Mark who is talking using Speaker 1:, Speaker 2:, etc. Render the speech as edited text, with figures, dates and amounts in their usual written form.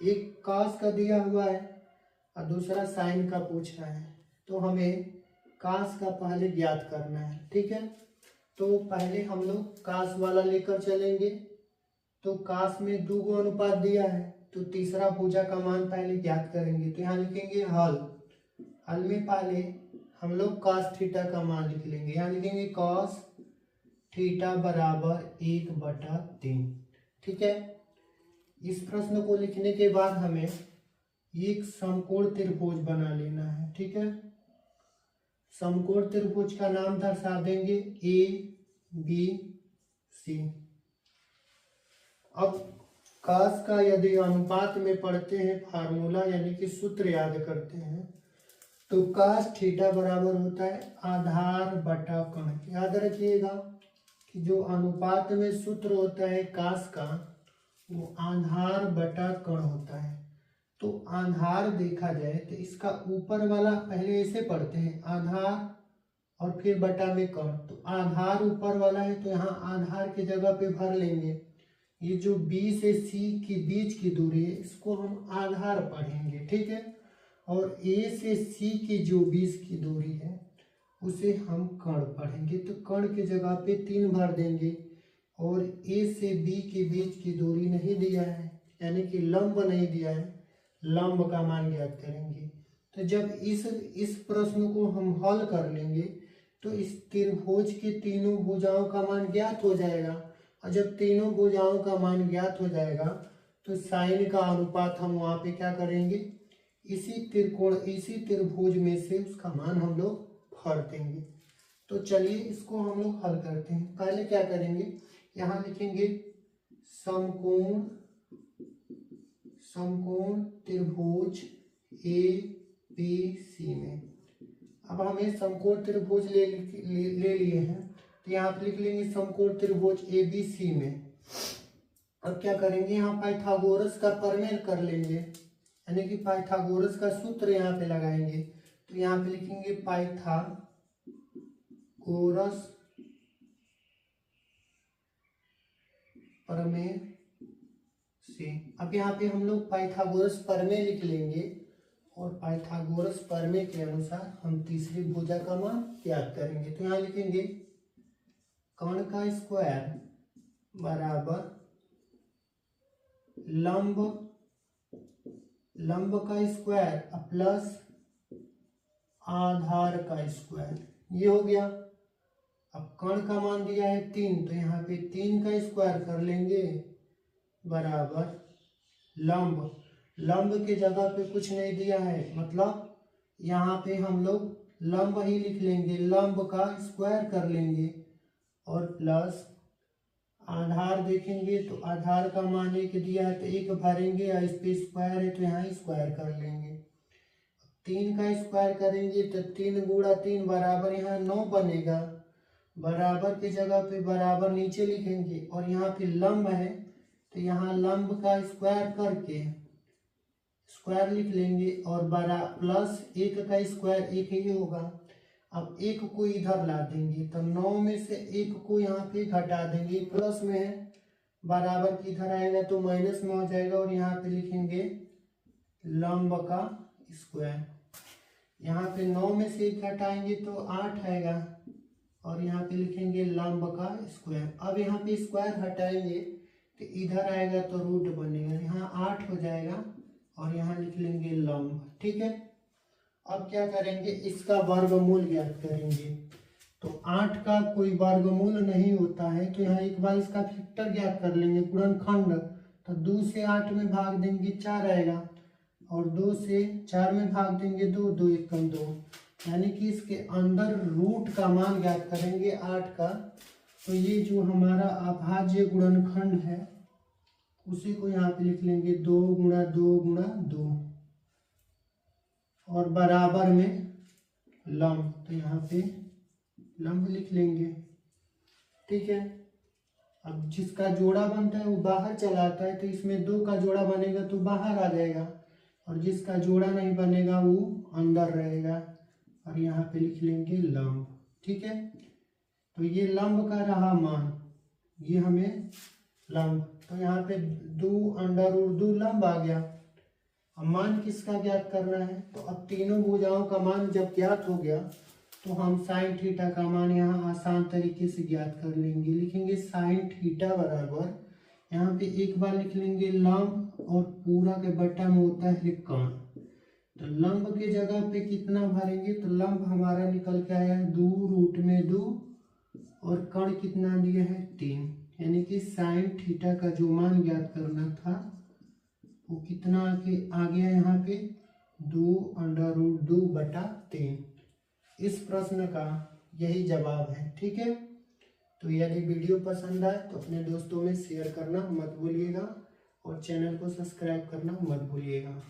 Speaker 1: एक कास का दिया हुआ है और दूसरा साइन का पूछ रहा है, तो हमें कास का पहले ज्ञात करना है। ठीक है, तो पहले हम लोग कास वाला लेकर चलेंगे। तो कास में दो गो अनुपात दिया है, तो तीसरा भुजा का मान पहले ज्ञात करेंगे। तो यहाँ लिखेंगे हल। हल में पहले हम लोग कास थीटा का मान लिख लेंगे। यहाँ लिखेंगे कॉस थीटा बराबर 1/3। ठीक है, इस प्रश्न को लिखने के बाद हमें एक समकोण त्रिभुज बना लेना है। ठीक है, समकोण त्रिभुज का नाम दर्शा देंगे ABC। अब कास का यदि अनुपात में पढ़ते हैं फार्मूला यानी कि सूत्र याद करते हैं, तो कास थीटा बराबर होता है आधार बटा कण। याद रखिएगा कि जो अनुपात में सूत्र होता है कास का, वो आधार बटा कण होता है। तो आधार देखा जाए तो इसका ऊपर वाला पहले ऐसे पढ़ते हैं आधार और फिर बटा में कण। तो आधार ऊपर वाला है तो यहाँ आधार की जगह पे भर लेंगे। ये जो B से C के बीच की दूरी है इसको हम आधार पढ़ेंगे। ठीक है, और A से C की जो बीच की दूरी है उसे हम कण पढ़ेंगे। तो कण की जगह पे 3 भर देंगे, और A से B के बीच की दूरी नहीं दिया है यानी कि लंब नहीं दिया है, लंब का मान ज्ञात करेंगे। तो जब इस प्रश्न को हम हल कर लेंगे तो इस त्रिभुज के तीनों भुजाओं का मान ज्ञात हो जाएगा, और जब तीनों भुजाओं का मान ज्ञात हो जाएगा तो साइन का अनुपात हम वहाँ पे क्या करेंगे, इसी त्रिभुज में से उसका मान हम लोग भर देंगे। तो चलिए इसको हम लोग हल करते हैं। पहले क्या करेंगे, यहाँ लिखेंगे समकोण त्रिभुज ABC में। अब हमें समकोण त्रिभुज ले लिए हैं, तो यहाँ पे लिख लेंगे समकोण त्रिभुज ABC में। अब क्या करेंगे, यहाँ पाइथागोरस का प्रमेय कर लेंगे, यानी कि पाइथागोरस का सूत्र यहाँ पे लगाएंगे। तो यहाँ पे लिखेंगे पाइथागोरस प्रमेय से। अब यहाँ पे हम लोग पाइथागोरस प्रमेय लिख लेंगे, और पाइथागोरस प्रमेय के अनुसार हम तीसरी भुजा का मान ज्ञात करेंगे। तो यहाँ लिखेंगे कण का स्क्वायर बराबर लंब का स्क्वायर प्लस आधार का स्क्वायर, ये हो गया। अब कण का मान दिया है 3, तो यहाँ पे 3 का स्क्वायर कर लेंगे बराबर लंब के जगह पे कुछ नहीं दिया है, मतलब यहाँ पे हम लोग लंब ही लिख लेंगे, लंब का स्क्वायर कर लेंगे, और प्लस आधार देखेंगे तो आधार का मान 1 दिया है तो 1 भरेंगे, और इस पे स्क्वायर है तो यहाँ स्क्वायर कर लेंगे। 3 का स्क्वायर करेंगे तो 3 गुणा 3 बराबर यहाँ 9 बनेगा। बराबर की जगह पे बराबर नीचे लिखेंगे, और यहाँ पे लंब है तो यहाँ लंब का स्क्वायर करके स्क्वायर लिख लेंगे, और बरा प्लस 1 का स्क्वायर 1 ही होगा। अब 1 को इधर ला देंगे तो 9 में से 1 को यहाँ पे घटा देंगे, प्लस में है, बराबर की इधर आएगा तो माइनस में हो जाएगा, और यहाँ पे लिखेंगे लंब का स्क्वायर। यहाँ पे 9 में से 1 घटाएंगे तो 8 आएगा, और यहाँ पे लिखेंगे लंब का स्क्वायर। अब यहाँ पे स्क्वायर हटाएंगे तो इधर आएगा तो रूट बनेगा, यहाँ 8 हो जाएगा, और यहाँ लिख लेंगे लंब। ठीक है, अब क्या करेंगे, इसका वर्गमूल ज्ञात करेंगे। तो 8 का कोई वर्गमूल नहीं होता है, तो यहाँ एक बार इसका फैक्टर ज्ञात कर लेंगे, गुणनखंड। तो 2 से 8 में भाग देंगे 4 आएगा, और 2 से 4 में भाग देंगे 2, 2 एकम 2, यानी कि इसके अंदर रूट का मान ज्ञात करेंगे 8 का। तो ये जो हमारा अभाज्य गुणनखंड है उसी को यहाँ पे लिख लेंगे 2 गुणा 2 गुणा 2, और बराबर में लंब, तो यहाँ पे लंब लिख लेंगे। ठीक है, अब जिसका जोड़ा बनता है वो बाहर चला आता है, तो इसमें 2 का जोड़ा बनेगा तो बाहर आ जाएगा, और जिसका जोड़ा नहीं बनेगा वो अंदर रहेगा, और यहाँ पे लिख लेंगे लंब। ठीक है, तो ये लंब का रहा मान, ये हमें लंब, तो यहाँ पे 2 अंडर रूट 2 लंब आ गया, अब मान किसका ज्ञात करना है, तो अब तीनों भुजाओं का मान जब ज्ञात हो गया तो हम साइन थीटा का मान यहाँ आसान तरीके से ज्ञात कर लेंगे। लिखेंगे साइन थीटा बराबर, यहाँ पे एक बार लिख लेंगे लंब और पूरा के बटा में होता है कर्ण। तो लंब के जगह पे कितना भरेंगे, तो लंब हमारा निकल के आया 2√2 और कर्ण कितना दिया है 3, यानी कि साइन थीटा का जो मान ज्ञात करना था वो कितना आ गया यहाँ पे 2√2/3। इस प्रश्न का यही जवाब है। ठीक है, तो यदि वीडियो पसंद आए तो अपने दोस्तों में शेयर करना मत भूलिएगा और चैनल को सब्सक्राइब करना मत भूलिएगा।